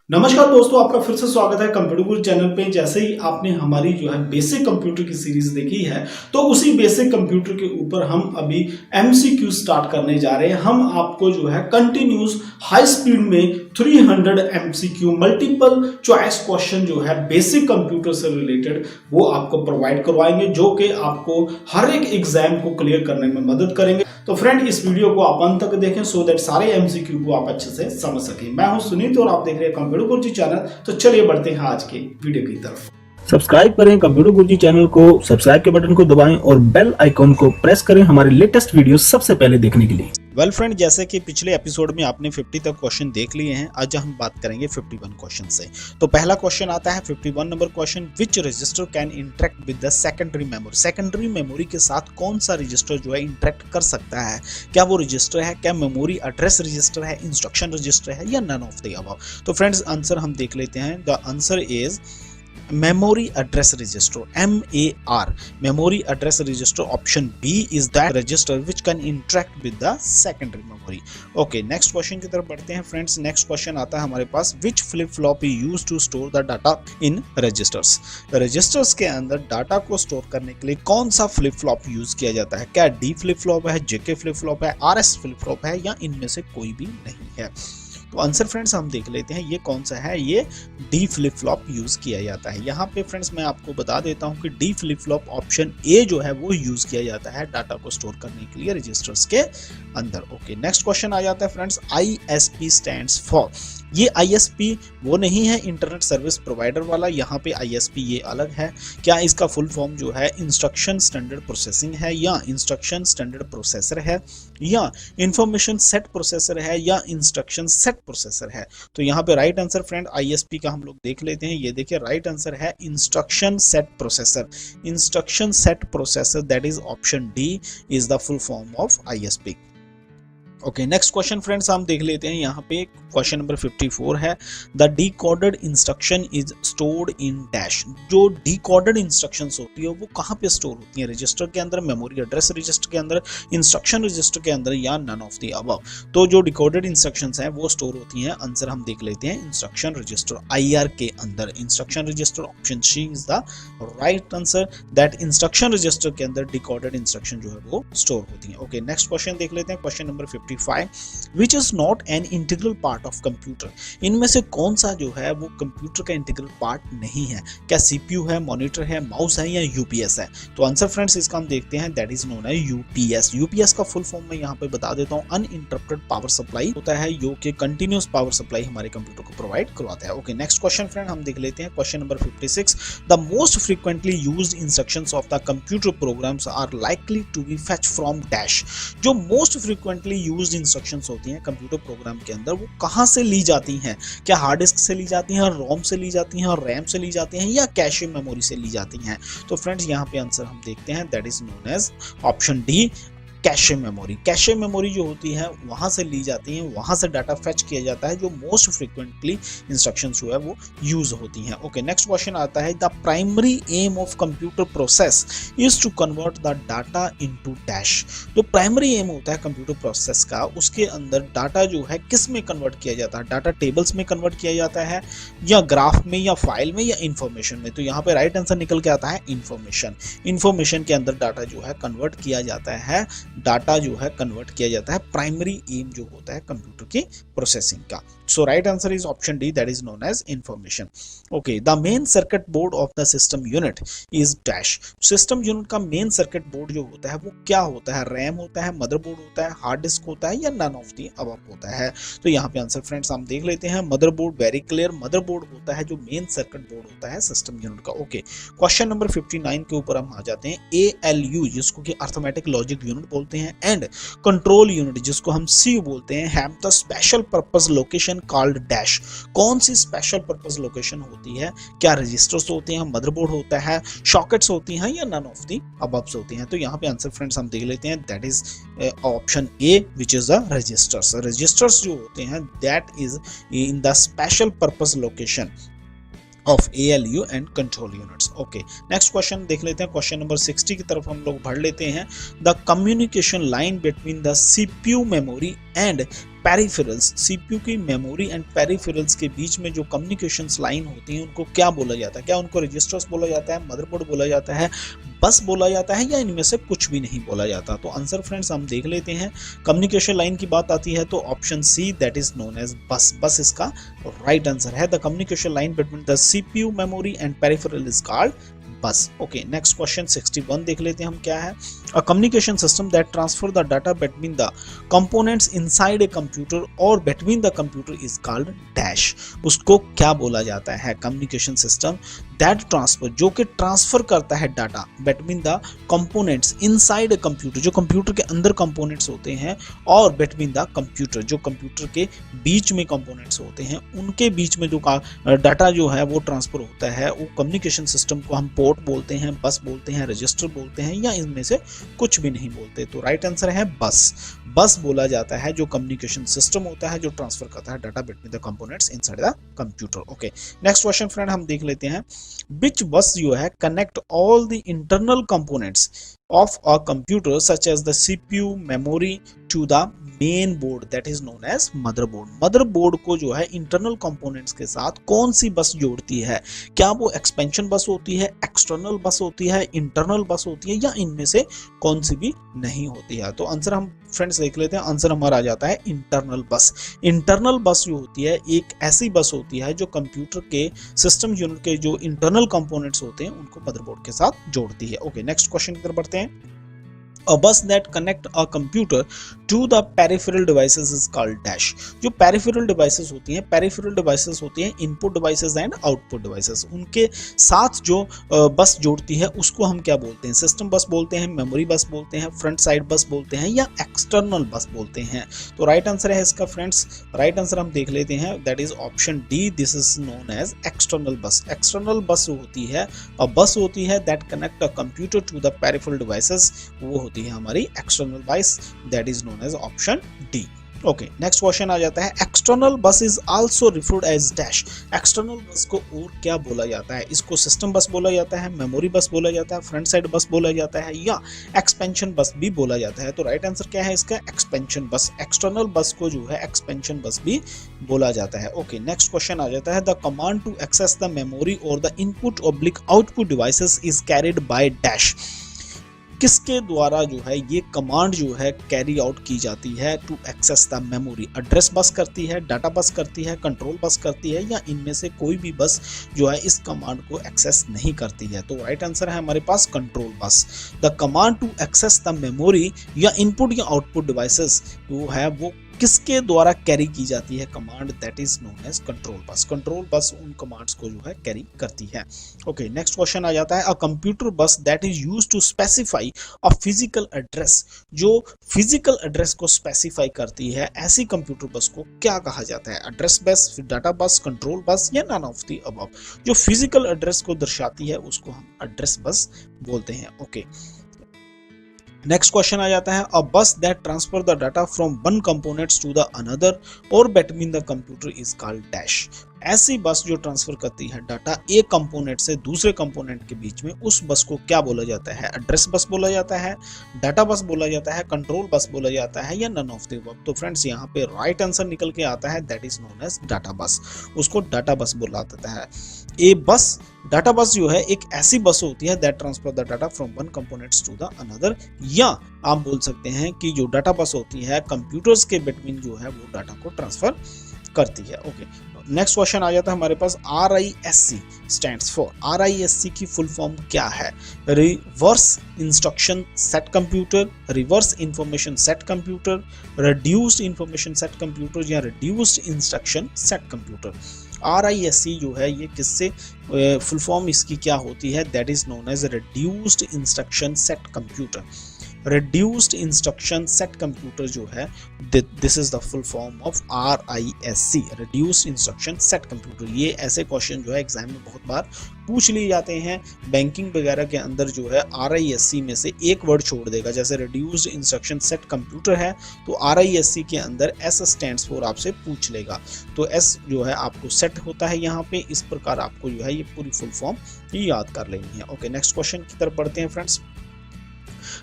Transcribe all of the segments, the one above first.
नमस्कार दोस्तों, आपका फिर से स्वागत है कंप्यूटर गुरु चैनल पे। जैसे ही आपने हमारी जो है बेसिक कंप्यूटर की सीरीज देखी है, तो उसी बेसिक कंप्यूटर के ऊपर हम अभी एमसीक्यू स्टार्ट करने जा रहे हैं। हम आपको जो है कंटिन्यूस हाई स्पीड में 300 एमसीक्यू मल्टीपल चॉइस क्वेश्चन जो है बेसिक कंप्यूटर से रिलेटेड वो आपको प्रोवाइड करवाएंगे, जो कि आपको हर एक एग्जाम को क्लियर करने में मदद करेंगे। तो फ्रेंड, इस वीडियो को आप अंत तक देखें सो दैट सारे एमसीक्यू को आप अच्छे से समझ सकें। मैं हूं सुनीत और आप देख रहे हैं कंप्यूटर गुरुजी चैनल। तो चलिए बढ़ते हैं आज के वीडियो की तरफ। सब्सक्राइब करें कंप्यूटर गुरुजी चैनल को, सब्सक्राइब के बटन को दबाएं और बेल आइकॉन को प्रेस करें हमारे लेटेस्ट वीडियो सबसे पहले देखने के लिए। वेल फ्रेंड, जैसे कि पिछले एपिसोड में आपने 50 तक क्वेश्चन देख लिए हैं, आज हम बात करेंगे 51 क्वेश्चन से। तो पहला क्वेश्चन आता है 51 number question, which register can interact with the secondary memory. Secondary memory के साथ कौन सा रजिस्टर जो है इंटरेक्ट कर सकता है? क्या वो रजिस्टर है? क्या मेमोरी एड्रेस रजिस्टर है, इंस्ट्रक्शन रजिस्टर है, या नन ऑफ द अबव? तो फ्रेंड्स, आंसर हम देख लेते हैं। The answer is memory address register, MAR, memory address register. Option B is that register which can interact with the secondary memory. Okay, next question की तरफ बढ़ते हैं friends. Next question आता है हमारे पास, which flip flop is used to store the data in registers। Registers के अंदर data को स्टोर करने के लिए कौन सा फ्लिप फ्लॉप यूज किया जाता है? क्या D फ्लिप फ्लॉप है, JK फ्लिप फ्लॉप है, RS फ्लिप फ्लॉप है, या इनमें से कोई भी नहीं है? तो आंसर फ्रेंड्स हम देख लेते हैं, ये कौन सा है। ये डी फ्लिप फ्लॉप यूज किया जाता है। यहाँ पे फ्रेंड्स मैं आपको बता देता हूँ कि D flip flop option A जो है वो यूज किया जाता है डाटा को स्टोर करने के लिए रजिस्टर्स के अंदर। ओके, नेक्स्ट क्वेश्चन आ जाता है फ्रेंड्स, ISP स्टैंड्स फॉर। ये ISP वो नहीं है इंटरनेट सर्विस प्रोवाइडर वाला, यहाँ पे ISP ये अलग है। क्या इसका फुल फॉर्म जो है इंस्ट्रक्शन स्टैंडर्ड प्रोसेसिंग है, या इंस्ट्रक्शन स्टैंडर्ड प्रोसेसर है, या इंफॉर्मेशन सेट प्रोसेसर है, या इंस्ट्रक्शन सेट प्रोसेसर है? तो यहाँ पे राइट आंसर फ्रेंड ISP का हम लोग देख लेते हैं। ये देखिए राइट आंसर है instruction set processor. Instruction set processor, that is option D is the full form of ISP। Okay, next question friends हम देख लेते हैं। यहाँ पे क्वेश्चन नंबर 54 है, the decoded instruction is stored in dash. जो decoded instructions होती है वो कहाँ पे स्टोर होती है? रजिस्टर के अंदर, मेमोरी एड्रेस रजिस्टर के अंदर, इंस्ट्रक्शन रजिस्टर के अंदर, या नन ऑफ द अबव? तो जो डिकोडेड इंस्ट्रक्शंस हैं वो स्टोर होती हैं, आंसर हम देख लेते हैं, इंस्ट्रक्शन रजिस्टर IR के अंदर। Instruction register, option C is the right answer, that instruction register के अंदर डिकोडेड इंस्ट्रक्शन जो है वो स्टोर होती है। ओके, नेक्स्ट क्वेश्चन देख लेते हैं, question number 55, which is not an integral part of computer। इनमें से कौन सा जो है वो कंप्यूटर का इंटीग्रल पार्ट नहीं है? क्या CPU है, मॉनिटर है, माउस है, या UPS है? तो आंसर फ्रेंड्स इसका हम देखते हैं, that is known as UPS। UPS का फुल फॉर्म मैं यहाँ पे बता देता हूँ, अनइंटरप्टेड पावर सप्लाई होता है, जो कि कंटिन्यूस पावर सप्लाई हमारे कंप्यूटर को प्रोवाइड करवाता है। ओके, नेक्स्ट क्वेश्चन फ्रेंड हम देख लेते हैं, question number 56, the most frequently used instructions of the computer programs are likely to be fetched from dash. जो मोस्ट फ्रीक्वेंटली यूज्ड इंस्ट्रक्शंस होती हैं कंप्यूटर प्रोग्राम के अंदर, वो कहां से ली जाती हैं? क्या हार्ड डिस्क से ली जाती हैं, रोम से ली जाती हैं, रैम से ली जाती हैं, या कैशे मेमोरी से ली जाती हैं? तो फ्रेंड्स यहाँ पे आंसर हम देखते हैं, that is known as option D, cache memory. Cache memory जो होती है वहां से ली जाती है, वहां से डाटा फेच किया जाता है, जो मोस्ट फ्रीक्वेंटली इंस्ट्रक्शंस जो है वो यूज होती हैं। ओके, नेक्स्ट क्वेश्चन आता है, the primary aim of computer process is to convert the data into dash. जो प्राइमरी एम होता है कंप्यूटर प्रोसेस का, उसके अंदर डाटा जो है किस में कन्वर्ट किया जाता है? डाटा टेबल्स में कन्वर्ट किया जाता है, या ग्राफ में, या फाइल में, या इंफॉर्मेशन में? तो यहाँ पे राइट आंसर निकल के आता है इंफॉर्मेशन। इंफॉर्मेशन के अंदर डाटा जो है कन्वर्ट किया जाता है, डाटा जो है कन्वर्ट किया जाता है, प्राइमरी एम जो होता है कंप्यूटर की प्रोसेसिंग का। So right answer is option D, that is known as information. Okay, the main circuit board of the system unit is dash. System unit का मेन सर्किट बोर्ड जो होता है वो क्या होता है? रैम होता है, मदरबोर्ड होता है, हार्ड डिस्क होता है, या नन ऑफ द अबव होता है? तो यहाँ पे आंसर फ्रेंड्स हम देख लेते हैं, मदरबोर्ड। वेरी क्लियर, मदरबोर्ड होता है जो मेन सर्किट बोर्ड होता है सिस्टम यूनिट का। ओके, क्वेश्चन नंबर 59 के ऊपर हम आ जाते हैं, ALU जिसको कि अर्थमेटिक लॉजिक यूनिट बोलते हैं, एंड कंट्रोल यूनिट जिसको हम CU बोलते हैं, have the special purpose location called dash. कौन सी स्पेशल पर्पस लोकेशन होती है? क्या रजिस्टर्स होते हैं, मदरबोर्ड होता है, सॉकेट्स होती हैं, या नन ऑफ द अबव्स होती हैं? तो यहाँ पे आंसर फ्रेंड्स हम देख लेते हैं, that is option A, which is the registers. Registers जो होते हैं that is in the special purpose location of ALU and control units. Okay, next question देख लेते हैं, क्वेश्चन नंबर 60 की तरफ हम लोग बढ़ लेते हैं। The communication line between the CPU memory and peripherals, CPU की मेमोरी एंड पेरिफेरल्स के बीच में जो कम्युनिकेशंस लाइन होती हैं उनको क्या बोला जाता है? क्या उनको रजिस्टर्स बोला जाता है, मदरबोर्ड बोला जाता है, बस बोला जाता है, या इनमें से कुछ भी नहीं बोला जाता? तो आंसर फ्रेंड्स हम देख लेते हैं। कम्युनिकेशन लाइन की बात आती है तो option C, that is known as bus. Bus इसका राइट आंसर है। The communication line between the CPU memory and peripheral is called bus. Okay, next question 61 देख लेते हैं हम क्या है। A communication system that transfer the data between the components inside a computer और between the computer is called dash. उसको क्या बोला जाता है? कम्युनिकेशन सिस्टम दैट ट्रांसफर, जो कि ट्रांसफर करता है data between the components inside a computer, जो कंप्यूटर के अंदर कंपोनेंट्स होते हैं, और बिटवीन द कंप्यूटर, जो कंप्यूटर के बीच में कंपोनेंट्स होते हैं, उनके बीच में जो डाटा जो है वो ट्रांसफर होता है, वो कम्युनिकेशन सिस्टम को हम पोर्ट बोलते हैं, बस बोलते हैं, रजिस्टर बोलते हैं, या इनमें से कुछ भी नहीं बोलते। तो राइट आंसर है बस। बस बोला जाता है जो कम्युनिकेशन सिस्टम होता है जो ट्रांसफर करता है data between the components inside the computer. Okay, next question friend हम देख लेते हैं। Which bus जो है connect all the internal components of a computer such as the CPU, memory to the main board that is known as motherboard। Motherboard को जो है internal components के साथ कौन सी बस जोड़ती है? क्या वो एक्सपेंशन बस होती है, एक्सटर्नल बस होती है, इंटरनल बस होती है, या इनमें से कौन सी भी नहीं होती है? तो आंसर हम फ्रेंड्स देख लेते हैं। आंसर हमारा आ जाता है इंटरनल बस। इंटरनल बस जो होती है एक ऐसी बस होती है जो कंप्यूटर के सिस्टम यूनिट के जो इंटरनल कंपोनेंट्स होते हैं उनको मदरबोर्ड के साथ जोड़ती है। ओके, नेक्स्ट क्वेश्चन की तरफ बढ़ते हैं। A bus that connect a computer to the peripheral devices is called dash। जो peripheral devices होती हैं, peripheral devices होती हैं input devices and output devices, उनके साथ जो बस जोड़ती है उसको हम क्या बोलते हैं? सिस्टम बस बोलते हैं, मेमोरी बस बोलते हैं, फ्रंट साइड बस बोलते हैं, या एक्सटर्नल बस बोलते हैं? तो राइट आंसर है इसका फ्रेंड्स, राइट आंसर हम देख लेते हैं, that is option D, this is known as external bus. External bus होती है और बस होती है that connect a computer to the peripheral devices, वो होती है हमारी external bus, that is known as option D. Okay, next question आ जाता है। External bus is also referred as dash. External bus को और क्या बोला जाता है? इसको सिस्टम बस बोला जाता है, मेमोरी बस बोला जाता है, फ्रंट साइड बस बोला जाता है, या एक्सपेंशन बस भी बोला जाता है? तो राइट आंसर क्या है इसका? एक्सपेंशन बस। एक्सटर्नल बस को जो है एक्सपेंशन बस भी बोला जाता है। ओके, नेक्स्ट क्वेश्चन आ जाता है। The command to access the memory और the input oblique output devices is carried by dash. किसके द्वारा जो है ये कमांड जो है कैरी आउट की जाती है to access the memory? Address bus करती है, डाटा बस करती है, कंट्रोल बस करती है, या इनमें से कोई भी बस जो है इस कमांड को एक्सेस नहीं करती है? तो राइट आंसर है हमारे पास control bus. The command to access the memory या इनपुट या आउटपुट डिवाइसेस जो है वो किसके द्वारा कैरी की जाती है command? That is known as control bus. Control bus उन कमांड्स को जो है कैरी करती है। ओके, नेक्स्ट क्वेश्चन आ जाता है। A computer bus that is used to specify a physical address. जो फिजिकल एड्रेस को स्पेसिफाई करती है ऐसी कंप्यूटर बस को क्या कहा जाता है? एड्रेस बस, डाटा बस, कंट्रोल बस, या नन ऑफ द अबव? जो फिजिकल एड्रेस को दर्शाती है उसको हम एड्रेस बस बोलते हैं। ओके, नेक्स्ट क्वेश्चन आ जाता है। A bus that transfer the data from one components to the another और between the computer is called dash. ऐसी बस जो ट्रांसफर करती है डाटा एक कंपोनेंट से दूसरे कंपोनेंट के बीच में, उस बस को क्या बोला जाता है? एड्रेस बस बोला जाता है, डाटा बस बोला जाता है, कंट्रोल बस बोला जाता है, या नन ऑफ द अबव? तो फ्रेंड्स यहाँ पे राइट आंसर निकल के आता है, that is known as data bus. उसको डाटा बस बोला जाता है। ए बस, डाटा बस जो है एक ऐसी बस होती है that transfer the data from one components to the another, या आप बोल सकते हैं कि जो डाटा बस होती है कंप्यूटर्स के बिटवीन जो है वो डाटा को ट्रांसफर करती है। ओके, नेक्स्ट क्वेश्चन आ जाता है हमारे पास। RISC स्टैंड्स फॉर, RISC की फुल फॉर्म क्या है? Reverse instruction set computer, reverse information set computer, reduced information set computer, या reduced instruction set computer? RISC जो है ये किससे फुल फॉर्म इसकी क्या होती है? That is known as reduced instruction set computer. Reduced instruction set computer जो है this is the full form of RISC, reduced instruction set computer. ये ऐसे क्वेश्चन जो है एग्जाम में बहुत बार पूछ लिए जाते हैं। बैंकिंग वगैरह के अंदर जो है RISC में से एक वर्ड छोड़ देगा, जैसे रिड्यूस्ड इंस्ट्रक्शन सेट कंप्यूटर है तो RISC के अंदर S स्टैंड्स फॉर आपसे पूछ लेगा, तो S जो है आपको सेट होता है यहाँ पे। इस प्रकार आपको जो है ये पूरी फुल फॉर्म याद कर लेनी है। ओके, नेक्स्ट क्वेश्चन की तरफ बढ़ते हैं friends.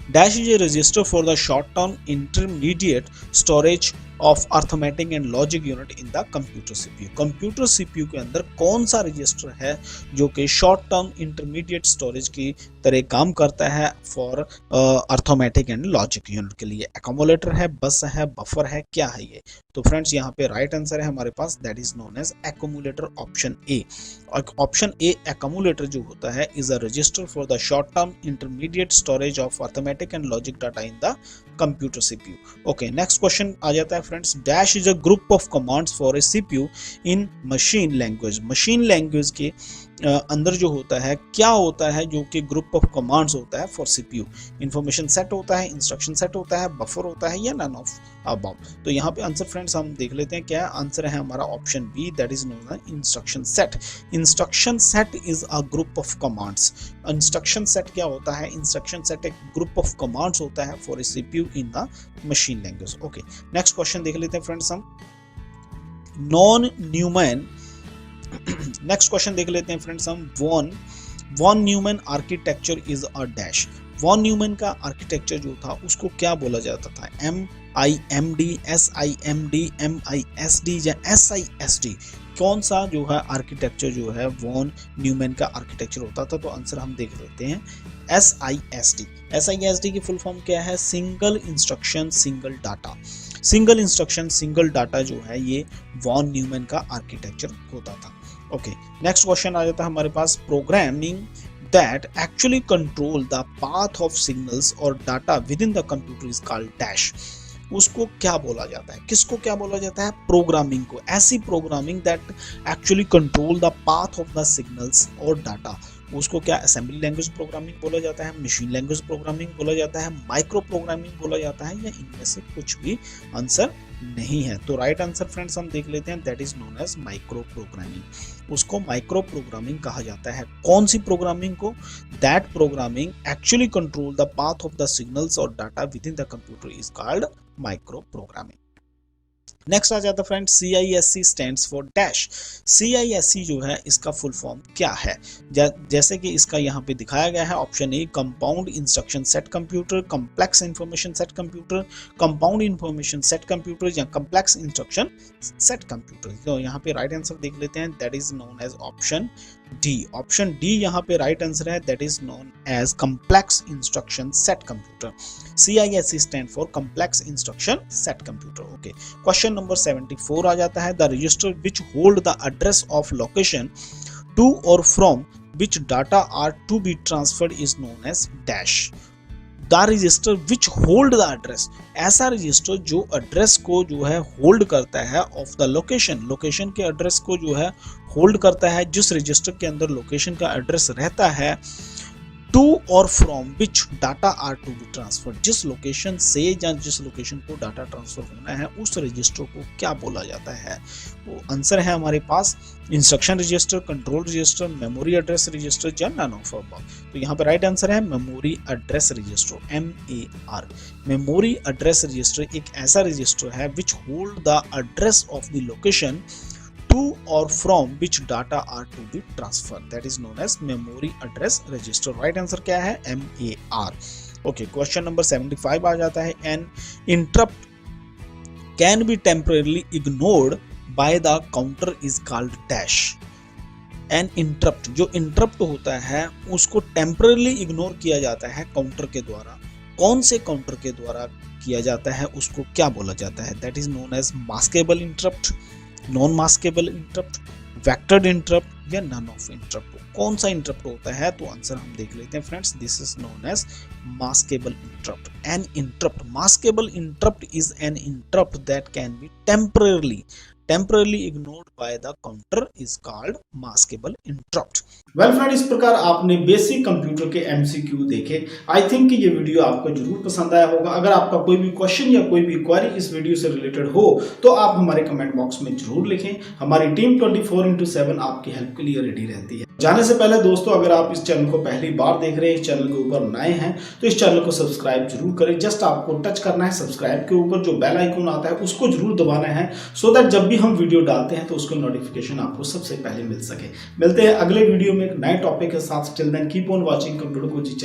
Dash is a register for the short-term intermediate storage of arithmetic and logic unit in the computer CPU. Computer CPU के अंदर कौन सा रजिस्टर है जो कि शॉर्ट टर्म इंटरमीडिएट स्टोरेज की तरह काम करता है for arithmetic and logic unit के लिए? एक्यूमुलेटर है, बस है, बफर है, क्या है ये? तो फ्रेंड्स यहाँ पे राइट आंसर है हमारे पास, that is known as accumulator, option A. Option A accumulator जो होता है is a register for the short term intermediate storage of arithmetic and logic data in the computer CPU. Okay, next question आ जाता है friends, dash is a group of commands for a CPU in machine language. Machine language के अंदर जो होता है क्या होता है जो कि ग्रुप ऑफ कमांड्स होता है फॉर सीपीयू? इंफॉर्मेशन सेट होता है, इंस्ट्रक्शन सेट होता है, बफर होता है, या नन ऑफ अबव? तो यहाँ पे आंसर फ्रेंड्स हम देख लेते हैं, क्या आंसर है हमारा? Option B, that is known as instruction set. Instruction set is a group of commands. Instruction set क्या होता है? इंस्ट्रक्शन सेट एक ग्रुप ऑफ कमांड्स होता है for a CPU in the machine language. Okay, next question देख लेते हैं friends हम, नॉन न्यूमैन। नेक्स्ट क्वेश्चन देख लेते हैं फ्रेंड्स हम, von Neumann architecture is a dash. Von Neumann का आर्किटेक्चर जो था उसको क्या बोला जाता था? MIMD, SIMD, MISD या SISD? कौन सा जो है आर्किटेक्चर जो है वॉन न्यूमैन का आर्किटेक्चर होता था? तो आंसर हम देख लेते हैं, SISD। SISD की फुल फॉर्म क्या है? Single instruction single data. Single instruction single data जो है ये वॉन न्यूमैन का आर्किटेक्चर होता था। ओके, नेक्स्ट क्वेश्चन आ जाता है हमारे पास, programming that actually control the path of signals और data within the computer is called dash. उसको क्या बोला जाता है? किसको क्या बोला जाता है? प्रोग्रामिंग को। ऐसी programming that actually control the path of the signals और डाटा, उसको क्या असेंबली लैंग्वेज प्रोग्रामिंग बोला जाता है, मशीन लैंग्वेज प्रोग्रामिंग बोला जाता है, माइक्रो प्रोग्रामिंग बोला जाता है, या इनमें से कुछ भी आंसर नहीं है? तो राइट आंसर फ्रेंड्स हम देख लेते हैं, that is known as micro programming. उसको माइक्रो प्रोग्रामिंग कहा जाता है। कौन सी प्रोग्रामिंग को? That programming actually control the path of the signals और data within the computer is called micro programming. Next आ जाता है friends, CISC stands for dash. CISC जो है इसका फुल फॉर्म क्या है? जैसे कि इसका यहाँ पे दिखाया गया है, option A compound instruction set computer, complex information set computer, compound information set computer, या कॉम्प्लेक्स इंस्ट्रक्शन सेट कंप्यूटर। तो यहाँ पे राइट आंसर देख लेते हैं, that is known as option D. Option D यहाँ पे राइट आंसर है, that is known as complex instruction set computer. CISC stand for complex instruction set computer. Okay, question number 74 आ जाता है, the register which hold the address of location to और from which data are to be transferred is known as dash. The register which hold the address, ऐसा register जो address को जो है hold करता है ऑफ द लोकेशन, लोकेशन के address को जो है होल्ड करता है, जिस रजिस्टर के अंदर लोकेशन का एड्रेस रहता है, टू और from which data are to be transfer, जिस लोकेशन से या जिस लोकेशन को डाटा ट्रांसफर होना है उस रजिस्टर को क्या बोला जाता है? वो आंसर है हमारे पास, instruction register, control register, memory address register, या नन ऑफ अबव। तो यहाँ पे राइट आंसर है memory address register, MAR। Memory address register एक ऐसा रजिस्टर है which hold the address of the location to or from which data are to be transferred, that is known as memory address register। right answer क्या है? MAR। okay, question number 75 आ जाता है, an interrupt can be temporarily ignored by the counter is called dash। an interrupt, जो interrupt होता है उसको temporarily ignore किया जाता है काउंटर के द्वारा। कौन से काउंटर के द्वारा किया जाता है उसको क्या बोला जाता है? that is known as maskable interrupt, non maskable interrupt, vectored interrupt, या नन ऑफ इंटरप्ट। कौन सा इंटरप्ट होता है? तो आंसर हम देख लेते हैं friends, this is known as maskable interrupt. An interrupt, maskable interrupt is an interrupt that can be temporarily ignored by the counter is called maskable interrupt। Well friend, इस प्रकार आपने बेसिक कंप्यूटर के MCQ देखे। I think कि ये video आपको जरूर पसंद आया होगा। अगर आपका कोई भी क्वेश्चन या कोई भी क्वेरी इस वीडियो से रिलेटेड हो तो आप हमारे कमेंट बॉक्स में जरूर लिखें। हमारी टीम 24/7 आपकी हेल्प के लिए रेडी रहती है। जाने से पहले दोस्तों, अगर आप इस चैनल को पहली बार देख रहे हैं, इस चैनल के ऊपर नए हैं, तो इस चैनल को सब्सक्राइब जरूर करें। जस्ट आपको टच करना है सब्सक्राइब के ऊपर, जो बेल आइकन आता है उसको जरूर दबाना है, सो दैट जब भी हम वीडियो डालते हैं तो उसका नोटिफिकेशन आपको सबसे पहले मिल सके। मिलते हैं अगले वीडियो में एक नए टॉपिक के साथ। Till then keep on watching computer Guruji channel.